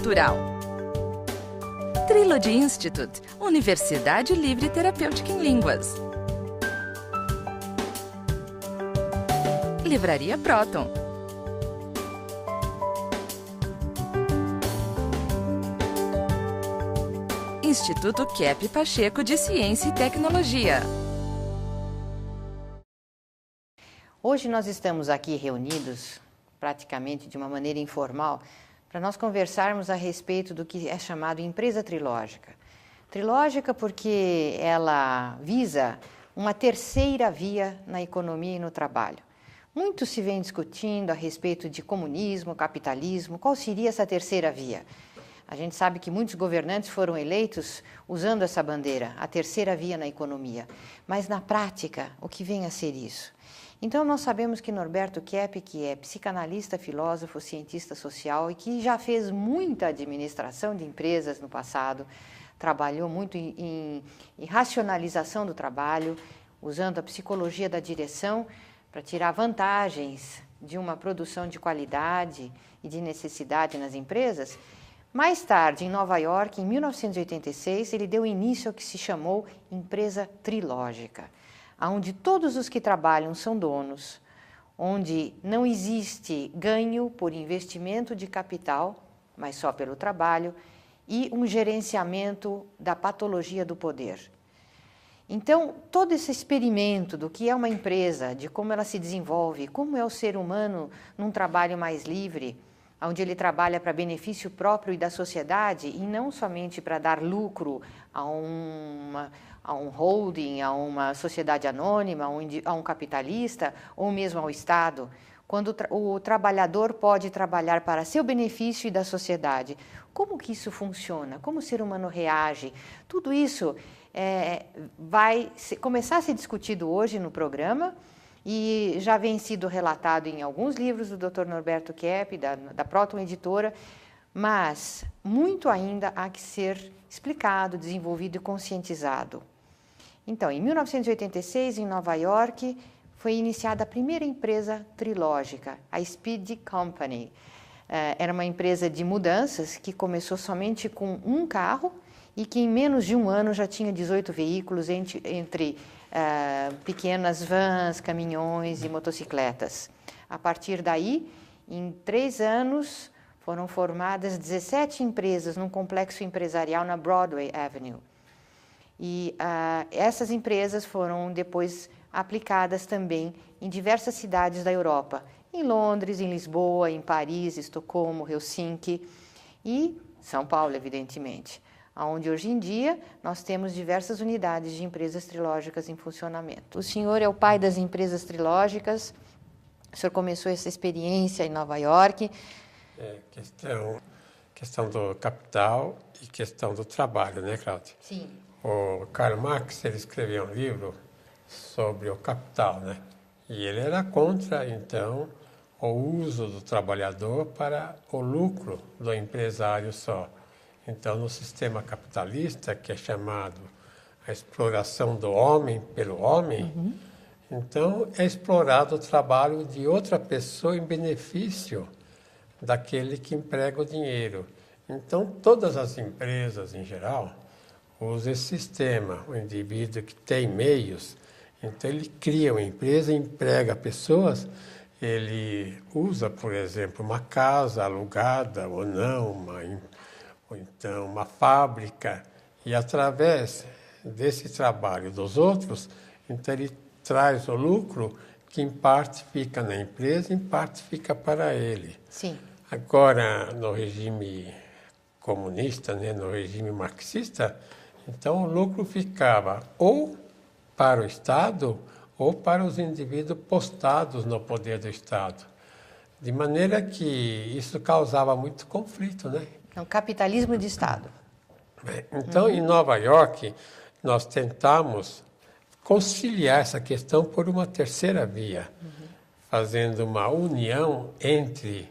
Cultural. Trilogy Institute, Universidade Livre Terapêutica em Línguas. Livraria Proton. Instituto Kepp Pacheco de Ciência e Tecnologia. Hoje nós estamos aqui reunidos, praticamente de uma maneira informal, para nós conversarmos a respeito do que é chamado empresa trilógica. Trilógica porque ela visa uma terceira via na economia e no trabalho. Muito se vem discutindo a respeito de comunismo, capitalismo, qual seria essa terceira via? A gente sabe que muitos governantes foram eleitos usando essa bandeira, a terceira via na economia. Mas, na prática, o que vem a ser isso? Então, nós sabemos que Norberto Kepp, que é psicanalista, filósofo, cientista social e que já fez muita administração de empresas no passado, trabalhou muito em racionalização do trabalho, usando a psicologia da direção para tirar vantagens de uma produção de qualidade e de necessidade nas empresas. Mais tarde, em Nova York, em 1986, ele deu início ao que se chamou empresa trilógica, onde todos os que trabalham são donos, onde não existe ganho por investimento de capital, mas só pelo trabalho, e um gerenciamento da patologia do poder. Então, todo esse experimento do que é uma empresa, de como ela se desenvolve, como é o ser humano num trabalho mais livre, onde ele trabalha para benefício próprio e da sociedade, e não somente para dar lucro a um holding, a uma sociedade anônima, a um capitalista, ou mesmo ao Estado, quando o trabalhador pode trabalhar para seu benefício e da sociedade. Como que isso funciona? Como o ser humano reage? Tudo isso vai começar a ser discutido hoje no programa, e já vem sido relatado em alguns livros do Dr. Norberto Kepp, da Proton Editora, mas muito ainda há que ser explicado, desenvolvido e conscientizado. Então, em 1986, em Nova York, foi iniciada a primeira empresa trilógica, a Speed Company. Era uma empresa de mudanças que começou somente com um carro e que em menos de um ano já tinha 18 veículos entre pequenas vans, caminhões e motocicletas. A partir daí, em 3 anos, foram formadas 17 empresas num complexo empresarial na Broadway Avenue. E essas empresas foram depois aplicadas também em diversas cidades da Europa, em Londres, em Lisboa, em Paris, Estocolmo, Helsinki e São Paulo, evidentemente, onde hoje em dia nós temos diversas unidades de empresas trilógicas em funcionamento. O senhor é o pai das empresas trilógicas, o senhor começou essa experiência em Nova York. Questão do capital e questão do trabalho, né, Cláudia? Sim. O Karl Marx, ele escreveu um livro sobre o capital, né? E ele era contra, então, o uso do trabalhador para o lucro do empresário só. Então, no sistema capitalista, que é chamado a exploração do homem pelo homem, então é explorado o trabalho de outra pessoa em benefício daquele que emprega o dinheiro. Então, todas as empresas, em geral, usam esse sistema. O indivíduo que tem meios, então ele cria uma empresa, emprega pessoas, ele usa, por exemplo, uma casa alugada ou não, ou então uma fábrica, e através desse trabalho dos outros, então ele traz o lucro que em parte fica na empresa, em parte fica para ele. Sim. Agora, no regime comunista, né, no regime marxista, então o lucro ficava ou para o Estado ou para os indivíduos postados no poder do Estado. De maneira que isso causava muito conflito, né? É um capitalismo de Estado. Então, em Nova York, nós tentamos conciliar essa questão por uma terceira via, fazendo uma união entre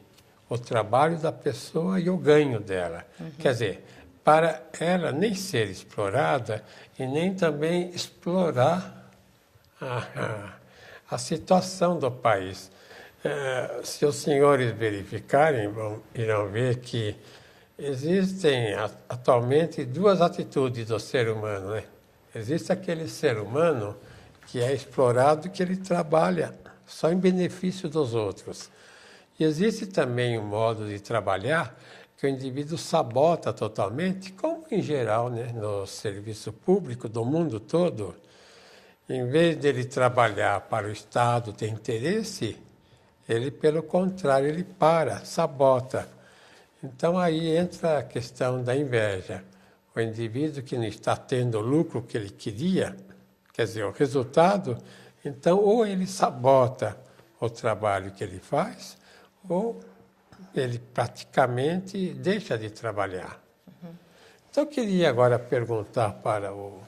o trabalho da pessoa e o ganho dela. Quer dizer, para ela nem ser explorada e nem também explorar a situação do país. Se os senhores verificarem, irão ver que Existem atualmente duas atitudes do ser humano, né? Existe aquele ser humano que é explorado, que ele trabalha só em benefício dos outros. E existe também um modo de trabalhar que o indivíduo sabota totalmente, como em geral, né, no serviço público do mundo todo. Em vez dele trabalhar para o Estado ter interesse, ele, pelo contrário, ele sabota. Então aí entra a questão da inveja. O indivíduo que não está tendo o lucro que ele queria, quer dizer, o resultado, então ou ele sabota o trabalho que ele faz, ou ele praticamente deixa de trabalhar. Então eu queria agora perguntar para o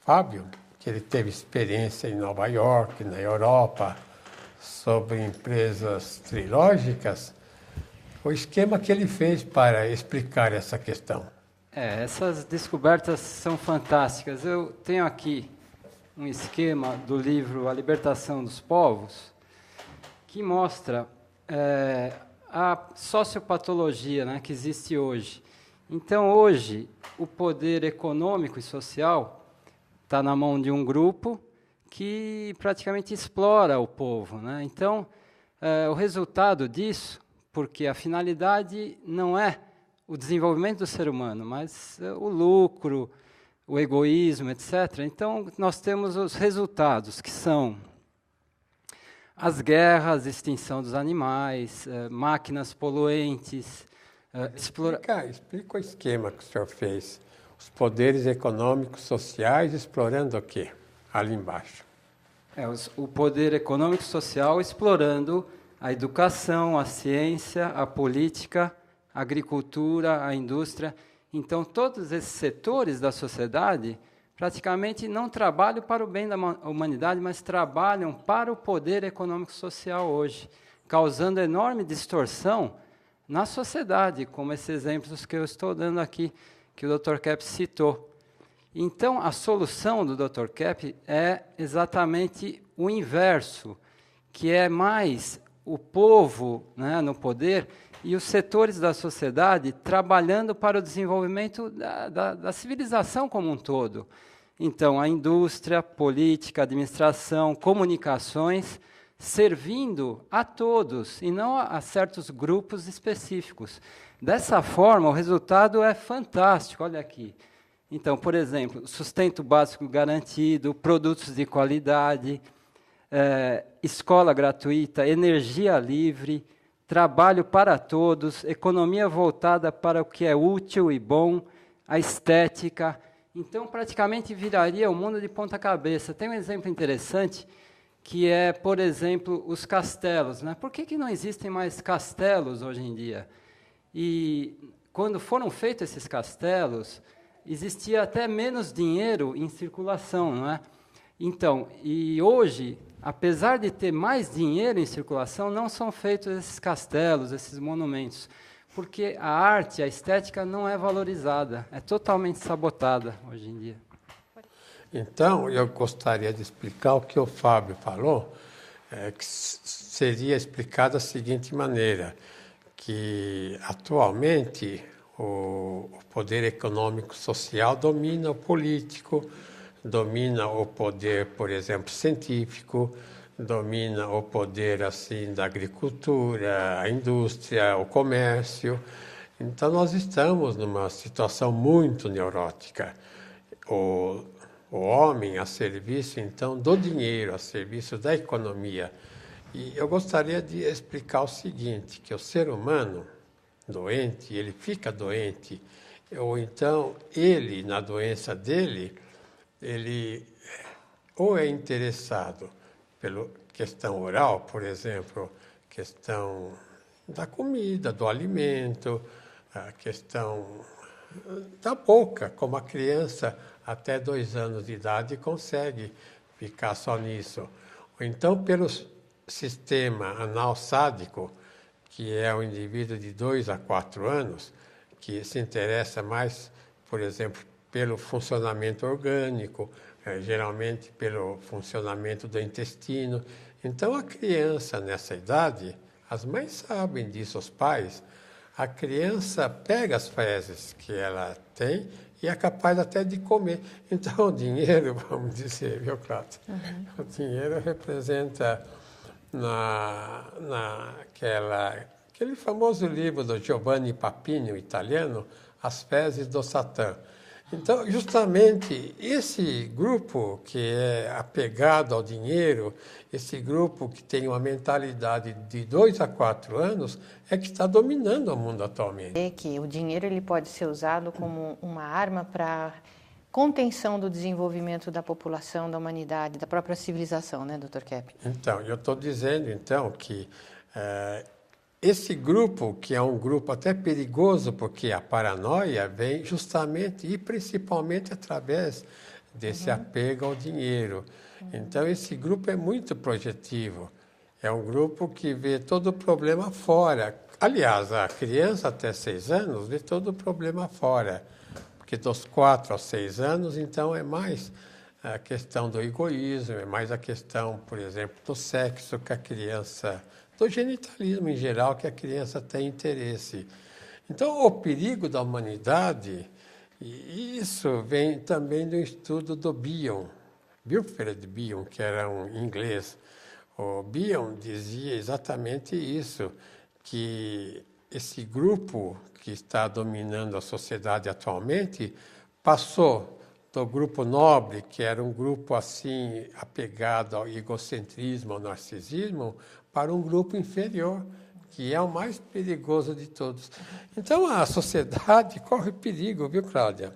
Fábio, que ele teve experiência em Nova York, na Europa, sobre empresas trilógicas, o esquema que ele fez para explicar essa questão. Essas descobertas são fantásticas. Eu tenho aqui um esquema do livro A Libertação dos Povos, que mostra a sociopatologia, né, que existe hoje. Então, hoje, o poder econômico e social está na mão de um grupo que praticamente explora o povo, né? Então, o resultado disso, porque a finalidade não é o desenvolvimento do ser humano, mas o lucro, o egoísmo, etc. Então, nós temos os resultados, que são as guerras, extinção dos animais, máquinas poluentes. Explica o esquema que o senhor fez. Os poderes econômicos, sociais, explorando o quê? Ali embaixo. O poder econômico e social explorando a educação, a ciência, a política, a agricultura, a indústria. Então, todos esses setores da sociedade praticamente não trabalham para o bem da humanidade, mas trabalham para o poder econômico e social hoje, causando enorme distorção na sociedade, como esses exemplos que eu estou dando aqui, que o Dr. Kepp citou. Então, a solução do Dr. Kepp é exatamente o inverso, que é mais o povo, né, no poder e os setores da sociedade trabalhando para o desenvolvimento da civilização como um todo. Então, a indústria, política, administração, comunicações, servindo a todos e não a certos grupos específicos. Dessa forma, o resultado é fantástico. Olha aqui. Então, por exemplo, sustento básico garantido, produtos de qualidade, escola gratuita, energia livre, trabalho para todos, economia voltada para o que é útil e bom, a estética. Então, praticamente viraria o mundo de ponta cabeça. Tem um exemplo interessante, que é, por exemplo, os castelos, né? Por que não existem mais castelos hoje em dia? E quando foram feitos esses castelos, existia até menos dinheiro em circulação, não é? Então, e hoje, apesar de ter mais dinheiro em circulação, não são feitos esses castelos, esses monumentos, porque a arte, a estética não é valorizada, é totalmente sabotada hoje em dia. Então, eu gostaria de explicar o que o Fábio falou, que seria explicado da seguinte maneira, que atualmente o poder econômico social domina o político, domina o poder, por exemplo, científico, domina o poder assim da agricultura, a indústria, o comércio. Então nós estamos numa situação muito neurótica. O homem a serviço então do dinheiro, a serviço da economia. E eu gostaria de explicar o seguinte, que o ser humano doente, ele fica doente, ou então ele, na doença dele, ele ou é interessado pela questão oral, por exemplo, questão da comida, do alimento, a questão da boca, como a criança até 2 anos de idade consegue ficar só nisso. Ou então pelo sistema anal sádico, que é o indivíduo de 2 a 4 anos, que se interessa mais, por exemplo, pelo funcionamento orgânico, geralmente pelo funcionamento do intestino. Então, a criança, nessa idade, as mães sabem disso, os pais, a criança pega as fezes que ela tem e é capaz até de comer. Então, o dinheiro, vamos dizer, viu, Cláudia? O dinheiro representa aquele famoso livro do Giovanni Papini, o italiano, As Fezes do Satã. Então, justamente, esse grupo que é apegado ao dinheiro, esse grupo que tem uma mentalidade de 2 a 4 anos, é que está dominando o mundo atualmente. É que o dinheiro ele pode ser usado como uma arma para contenção do desenvolvimento da população, da humanidade, da própria civilização, né, Dr. Kepp? Então, eu estou dizendo, então, que esse grupo, que é um grupo até perigoso, porque a paranoia vem justamente e principalmente através desse apego ao dinheiro. Então, esse grupo é muito projetivo. É um grupo que vê todo o problema fora. Aliás, a criança até 6 anos vê todo o problema fora. Porque dos 4 aos 6 anos, então, é mais a questão do egoísmo, é mais a questão, por exemplo, do sexo que a criança... do genitalismo em geral, que a criança tem interesse. Então, o perigo da humanidade, e isso vem também do estudo do Bion, Wilfred Bion, que era um inglês. O Bion dizia exatamente isso, que esse grupo que está dominando a sociedade atualmente passou do grupo nobre, que era um grupo assim apegado ao egocentrismo, ao narcisismo, para um grupo inferior, que é o mais perigoso de todos. Então, a sociedade corre perigo, viu, Cláudia?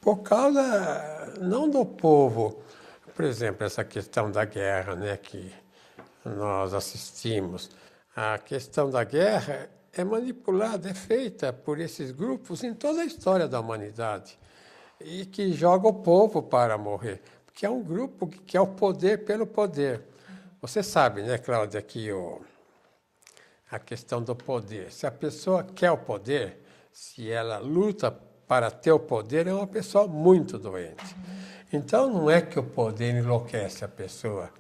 Por causa, não do povo, por exemplo, essa questão da guerra, né, que nós assistimos. A questão da guerra é manipulada, é feita por esses grupos em toda a história da humanidade, e que joga o povo para morrer, porque é um grupo que quer o poder pelo poder. Você sabe, né, Cláudia, que a questão do poder, se a pessoa quer o poder, se ela luta para ter o poder, é uma pessoa muito doente. Então, não é que o poder enlouquece a pessoa,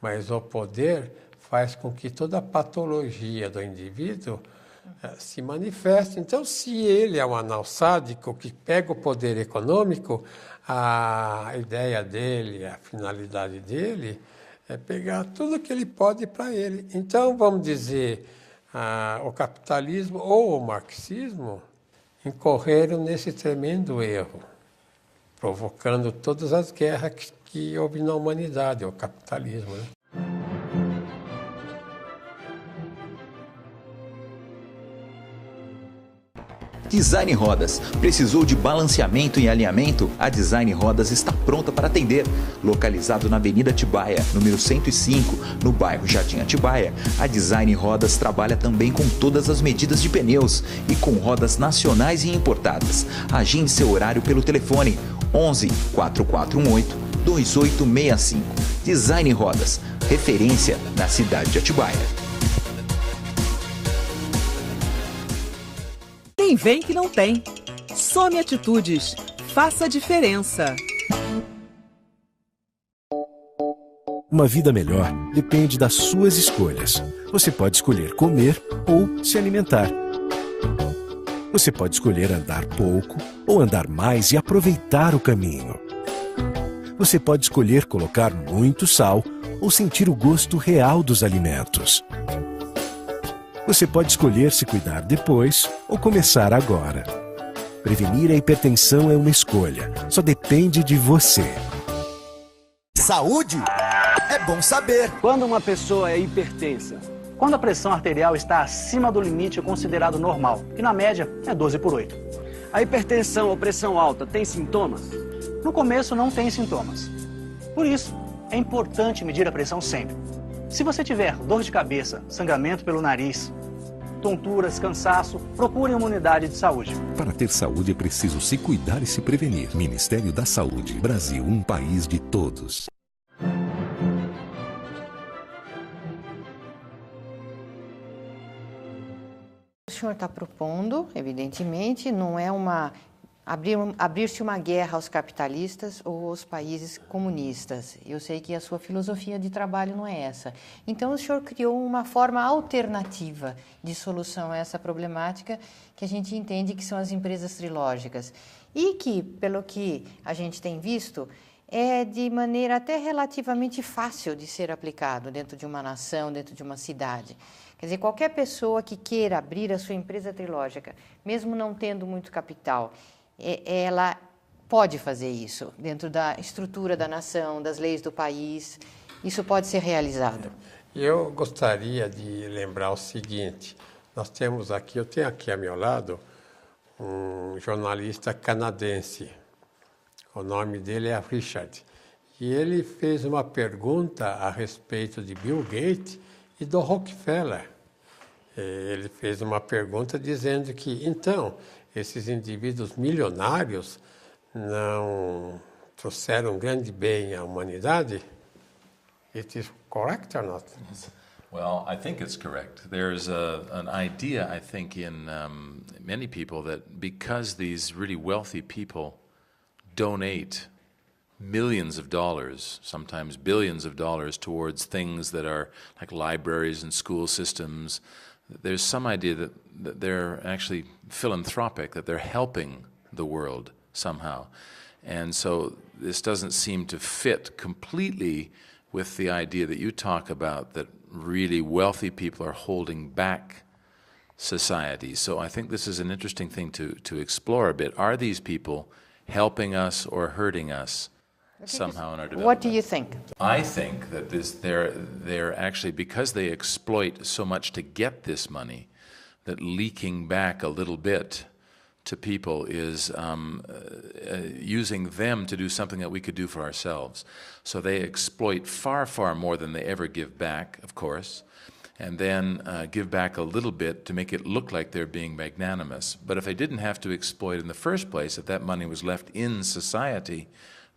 mas o poder faz com que toda a patologia do indivíduo se manifeste. Então, se ele é um analsádico que pega o poder econômico, a ideia dele, a finalidade dele é pegar tudo que ele pode para ele. Então, vamos dizer, o capitalismo ou o marxismo incorreram nesse tremendo erro, provocando todas as guerras que houve na humanidade, o capitalismo, né? Design Rodas. Precisou de balanceamento e alinhamento? A Design Rodas está pronta para atender. Localizado na Avenida Atibaia, número 105, no bairro Jardim Atibaia, a Design Rodas trabalha também com todas as medidas de pneus e com rodas nacionais e importadas. Agende seu horário pelo telefone 11 4418 2865. Design Rodas, referência na cidade de Atibaia. Quem vem que não tem. Some Atitudes. Faça a diferença. Uma vida melhor depende das suas escolhas. Você pode escolher comer ou se alimentar. Você pode escolher andar pouco ou andar mais e aproveitar o caminho. Você pode escolher colocar muito sal ou sentir o gosto real dos alimentos. Você pode escolher se cuidar depois ou começar agora. Prevenir a hipertensão é uma escolha, só depende de você. Saúde é bom saber. Quando uma pessoa é hipertensa, quando a pressão arterial está acima do limite considerado normal, que na média é 12/8. A hipertensão ou pressão alta tem sintomas? No começo não tem sintomas. Por isso, é importante medir a pressão sempre. Se você tiver dor de cabeça, sangramento pelo nariz, tonturas, cansaço, procure uma unidade de saúde. Para ter saúde é preciso se cuidar e se prevenir. Ministério da Saúde. Brasil, um país de todos. O senhor está propondo, evidentemente, não é uma abrir-se uma guerra aos capitalistas ou aos países comunistas. Eu sei que a sua filosofia de trabalho não é essa. Então, o senhor criou uma forma alternativa de solução a essa problemática, que a gente entende que são as empresas trilógicas. E que, pelo que a gente tem visto, é de maneira até relativamente fácil de ser aplicado dentro de uma nação, dentro de uma cidade. Quer dizer, qualquer pessoa que queira abrir a sua empresa trilógica, mesmo não tendo muito capital, ela pode fazer isso dentro da estrutura da nação, das leis do país. Isso pode ser realizado. Eu gostaria de lembrar o seguinte: nós temos aqui, eu tenho aqui ao meu lado um jornalista canadense. O nome dele é Richard. E ele fez uma pergunta a respeito de Bill Gates e do Rockefeller. Ele fez uma pergunta dizendo que, então, esses indivíduos milionários não trouxeram grande bem à humanidade? It is correct or not? Well, I think it's correct. There's an idea, I think, in many people that because these really wealthy people donate millions of dollars, sometimes billions of dollars, towards things that are like libraries and school systems, there's some idea that they're actually philanthropic, that they're helping the world somehow. And so this doesn't seem to fit completely with the idea that you talk about, that really wealthy people are holding back society. So I think this is an interesting thing to explore a bit. Are these people helping us or hurting us somehow in our development? What do you think? I think that they're actually, because they exploit so much to get this money, that leaking back a little bit to people is using them to do something that we could do for ourselves. So they exploit far, far more than they ever give back, of course, and then give back a little bit to make it look like they're being magnanimous. But if they didn't have to exploit in the first place, if that money was left in society,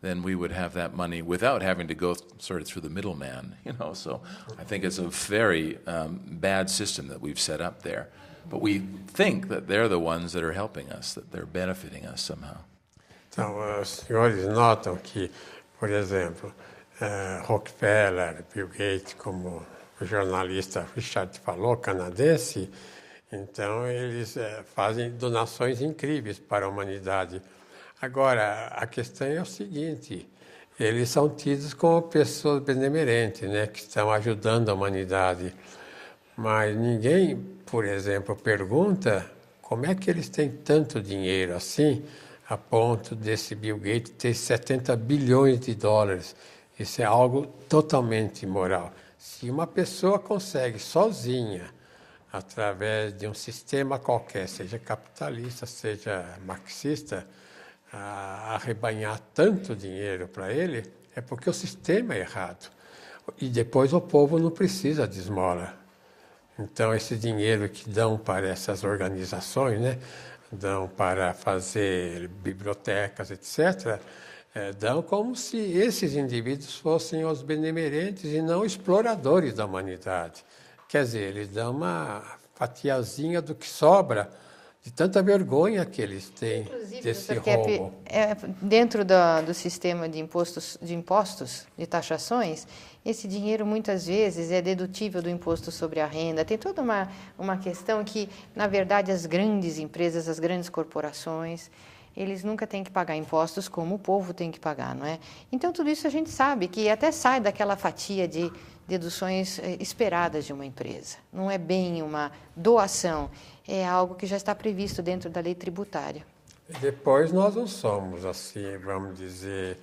then we would have that money without having to go sort of through the middleman, you know. So I think it's a very bad system that we've set up there. But we think that they're the ones that are helping us, that they're benefiting us somehow. Então, os senhores notam que, por exemplo, Rockefeller, Bill Gates, como o jornalista Richard falou, canadense, então eles fazem donações incríveis para a humanidade. Agora, a questão é o seguinte: eles são tidos como pessoas benemerentes, né, que estão ajudando a humanidade. Mas ninguém, por exemplo, pergunta como é que eles têm tanto dinheiro assim, a ponto desse Bill Gates ter 70 bilhões de dólares. Isso é algo totalmente imoral. Se uma pessoa consegue sozinha, através de um sistema qualquer, seja capitalista, seja marxista, arrebanhar tanto dinheiro para ele, é porque o sistema é errado. E depois o povo não precisa de esmola. Então, esse dinheiro que dão para essas organizações, né, dão para fazer bibliotecas, etc., dão como se esses indivíduos fossem os benemerentes e não exploradores da humanidade. Quer dizer, eles dão uma fatiazinha do que sobra, de tanta vergonha que eles têm. Inclusive, desse roubo. Dentro do sistema de impostos, de taxações, esse dinheiro muitas vezes é dedutível do imposto sobre a renda. Tem toda uma questão que, na verdade, as grandes empresas, as grandes corporações, eles nunca têm que pagar impostos como o povo tem que pagar, não é? Então, tudo isso a gente sabe que até sai daquela fatia de deduções esperadas de uma empresa. Não é bem uma doação, é algo que já está previsto dentro da lei tributária. E depois nós não somos, assim, vamos dizer,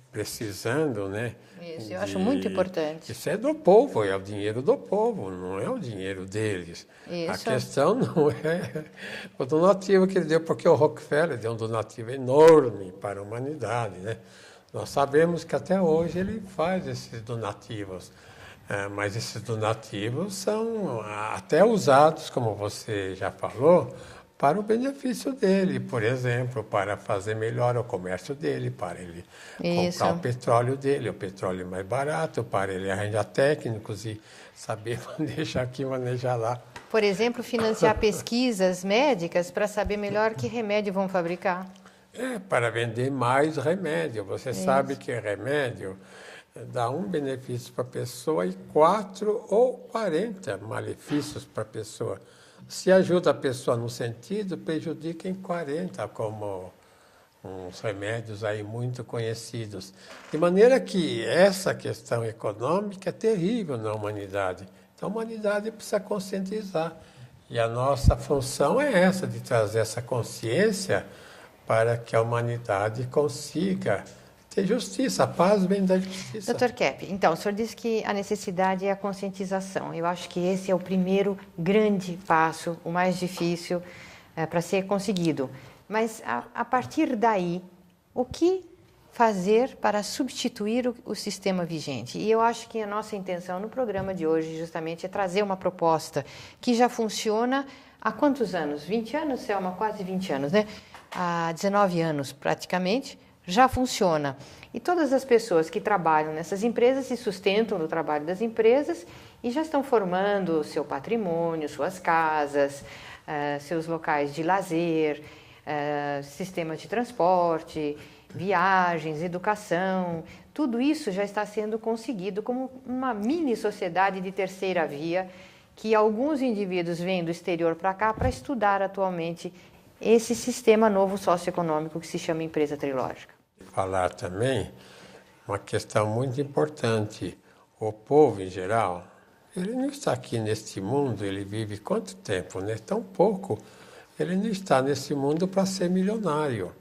precisando, né? Isso, eu acho muito importante. Isso é do povo, é o dinheiro do povo, não é o dinheiro deles. Isso. A questão não é o donativo que ele deu, porque o Rockefeller deu um donativo enorme para a humanidade, né? Nós sabemos que até hoje ele faz esses donativos, mas esses donativos são até usados, como você já falou, para o benefício dele, por exemplo, para fazer melhor o comércio dele, para ele comprar o petróleo dele, o petróleo mais barato, para ele arranjar técnicos e saber manejar aqui, manejar lá. Por exemplo, financiar pesquisas médicas para saber melhor que remédio vão fabricar. Para vender mais remédio. Você sabe que remédio dá um benefício para a pessoa e 4 ou 40 malefícios para a pessoa. Se ajuda a pessoa num sentido, prejudica em 40, como uns remédios aí muito conhecidos. De maneira que essa questão econômica é terrível na humanidade. Então a humanidade precisa conscientizar. E a nossa função é essa, de trazer essa consciência para que a humanidade consiga ter justiça. A paz vem da justiça. Dr. Kepp, então, o senhor disse que a necessidade é a conscientização. Eu acho que esse é o primeiro grande passo, o mais difícil para ser conseguido. Mas, a partir daí, o que fazer para substituir o sistema vigente? E eu acho que a nossa intenção no programa de hoje, justamente, é trazer uma proposta que já funciona há quantos anos? 20 anos, Selma? Quase 20 anos, né? Há 19 anos, praticamente, já funciona. E todas as pessoas que trabalham nessas empresas se sustentam do trabalho das empresas e já estão formando seu patrimônio, suas casas, seus locais de lazer, sistemas de transporte, viagens, educação. Tudo isso já está sendo conseguido como uma mini sociedade de terceira via que alguns indivíduos vêm do exterior para cá para estudar atualmente esse sistema novo socioeconômico que se chama empresa trilógica. Falar também uma questão muito importante. O povo, em geral, ele não está aqui neste mundo, ele vive quanto tempo, né? Tão pouco. Ele não está nesse mundo para ser milionário.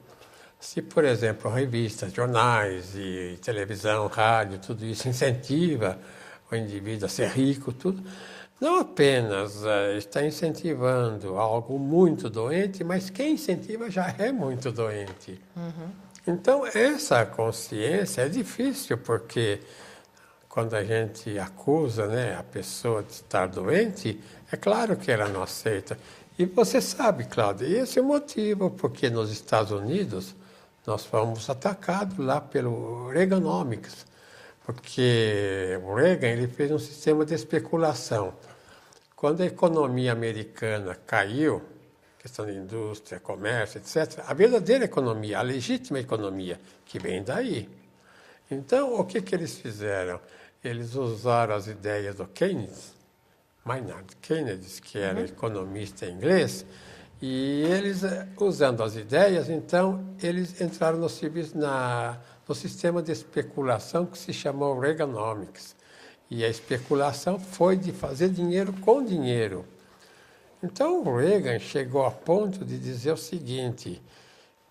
Se, por exemplo, revistas, jornais e televisão, rádio, tudo isso incentiva o indivíduo a ser rico, tudo, não apenas está incentivando algo muito doente, mas quem incentiva já é muito doente. Então, essa consciência é difícil, porque quando a gente acusa, né, a pessoa de estar doente, é claro que ela não aceita. E você sabe, Cláudia, esse é o motivo porque nos Estados Unidos nós fomos atacados lá pelo Reaganomics, porque o Reagan ele fez um sistema de especulação. Quando a economia americana caiu, questão de indústria, comércio, etc., a verdadeira economia, a legítima economia, que vem daí. Então, o que eles fizeram? Eles usaram as ideias do Keynes, Maynard Keynes, que era economista inglês, e eles, usando as ideias, então, eles entraram no sistema de especulação que se chamou Reaganomics. E a especulação foi de fazer dinheiro com dinheiro. Então, o Reagan chegou a ponto de dizer o seguinte,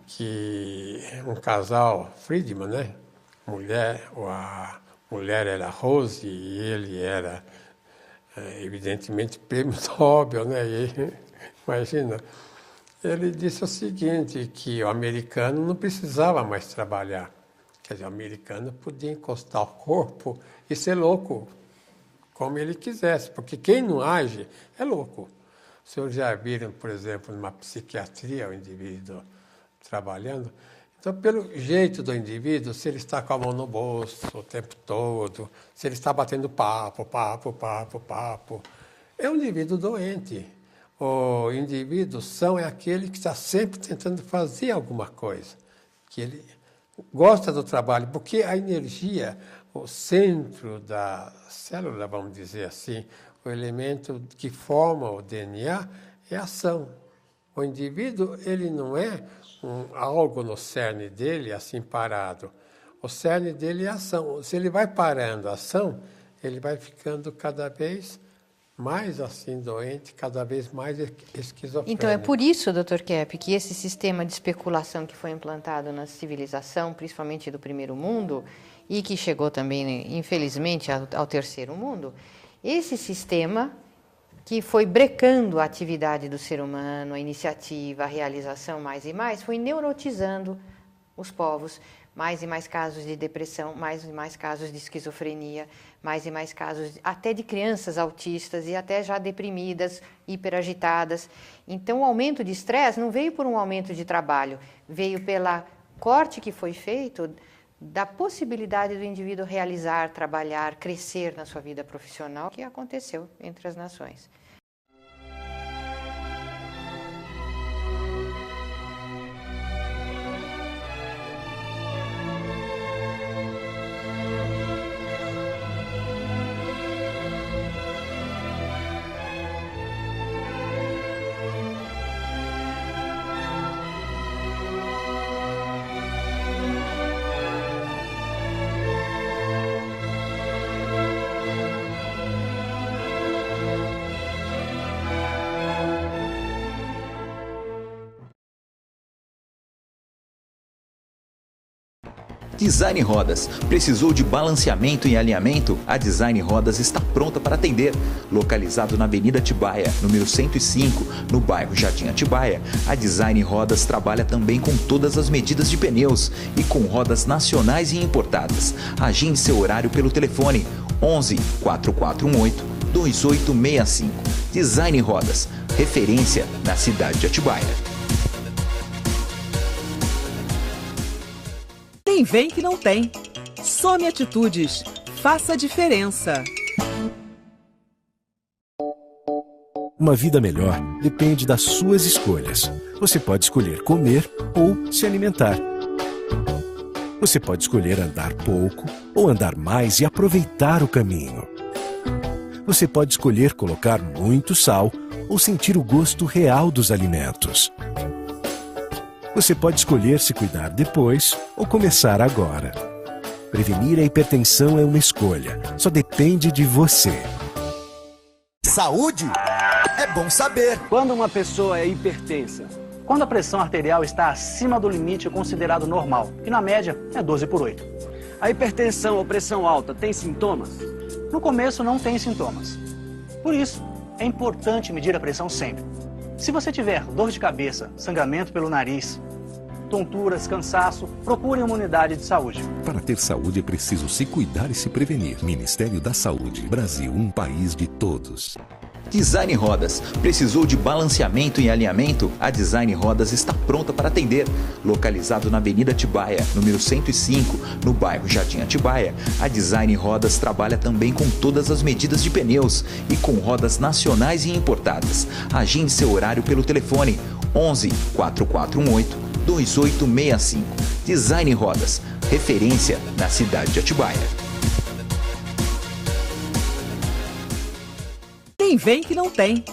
que um casal, Friedman, né? A mulher era Rose e ele era, evidentemente, prêmio Nobel, né? E, imagina, ele disse o seguinte, que o americano não precisava mais trabalhar. Quer dizer, o americano podia encostar o corpo e ser louco, como ele quisesse, porque quem não age é louco. Os senhores já viram, por exemplo, numa psiquiatria, o indivíduo trabalhando. Então, pelo jeito do indivíduo, se ele está com a mão no bolso o tempo todo, se ele está batendo papo, é um indivíduo doente. O indivíduo são é aquele que está sempre tentando fazer alguma coisa, que ele gosta do trabalho, porque a energia, o centro da célula, vamos dizer assim, o elemento que forma o DNA é a ação. O indivíduo, ele não é algo no cerne dele, assim, parado. O cerne dele é a ação. Se ele vai parando a ação, ele vai ficando cada vez mais assim doente, cada vez mais esquizofrênico. Então, é por isso, Dr. Kepp, que esse sistema de especulação que foi implantado na civilização, principalmente do primeiro mundo, e que chegou também, infelizmente, ao terceiro mundo, esse sistema que foi brecando a atividade do ser humano, a iniciativa, a realização mais e mais, foi neurotizando os povos, mais e mais casos de depressão, mais e mais casos de esquizofrenia, mais e mais casos até de crianças autistas e até já deprimidas, hiperagitadas. Então, o aumento de estresse não veio por um aumento de trabalho, veio pela corte que foi feito da possibilidade do indivíduo realizar, trabalhar, crescer na sua vida profissional, que aconteceu entre as nações. Design Rodas. Precisou de balanceamento e alinhamento? A Design Rodas está pronta para atender. Localizado na Avenida Atibaia, número 105, no bairro Jardim Atibaia, a Design Rodas trabalha também com todas as medidas de pneus e com rodas nacionais e importadas. Agende seu horário pelo telefone 11 4418 2865. Design Rodas, referência na cidade de Atibaia. Quem vem que não tem. Some Atitudes. Faça a diferença. Uma vida melhor depende das suas escolhas. Você pode escolher comer ou se alimentar. Você pode escolher andar pouco ou andar mais e aproveitar o caminho. Você pode escolher colocar muito sal ou sentir o gosto real dos alimentos. Você pode escolher se cuidar depois ou começar agora. Prevenir a hipertensão é uma escolha, só depende de você. Saúde é bom saber. Quando uma pessoa é hipertensa? Quando a pressão arterial está acima do limite considerado normal, que na média é 12/8. A hipertensão ou pressão alta tem sintomas? No começo não tem sintomas. Por isso, é importante medir a pressão sempre. Se você tiver dor de cabeça, sangramento pelo nariz, tonturas, cansaço, procure uma unidade de saúde. Para ter saúde é preciso se cuidar e se prevenir. Ministério da Saúde. Brasil, um país de todos. Design Rodas. Precisou de balanceamento e alinhamento? A Design Rodas está pronta para atender. Localizado na Avenida Atibaia, número 105, no bairro Jardim Atibaia, a Design Rodas trabalha também com todas as medidas de pneus e com rodas nacionais e importadas. Agende seu horário pelo telefone 11 4418 2865. Design Rodas, referência na cidade de Atibaia. Quem vem que não tem.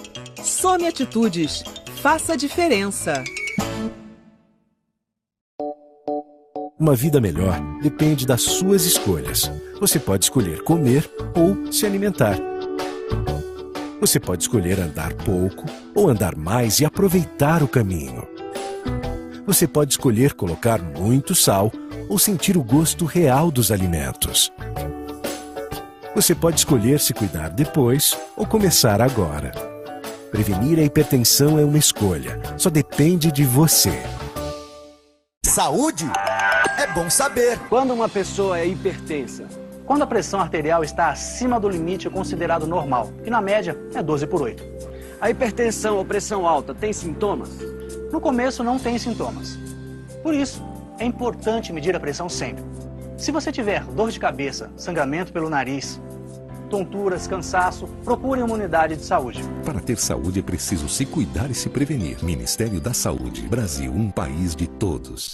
Some Atitudes. Faça a diferença. Uma vida melhor depende das suas escolhas. Você pode escolher comer ou se alimentar. Você pode escolher andar pouco ou andar mais e aproveitar o caminho. Você pode escolher colocar muito sal ou sentir o gosto real dos alimentos. Você pode escolher se cuidar depois ou começar agora. Prevenir a hipertensão é uma escolha, só depende de você. Saúde é bom saber. Quando uma pessoa é hipertensa? Quando a pressão arterial está acima do limite considerado normal, que na média é 12/8. A hipertensão ou pressão alta tem sintomas? No começo não tem sintomas. Por isso, é importante medir a pressão sempre. Se você tiver dor de cabeça, sangramento pelo nariz, tonturas, cansaço, procure uma unidade de saúde. Para ter saúde é preciso se cuidar e se prevenir. Ministério da Saúde. Brasil, um país de todos.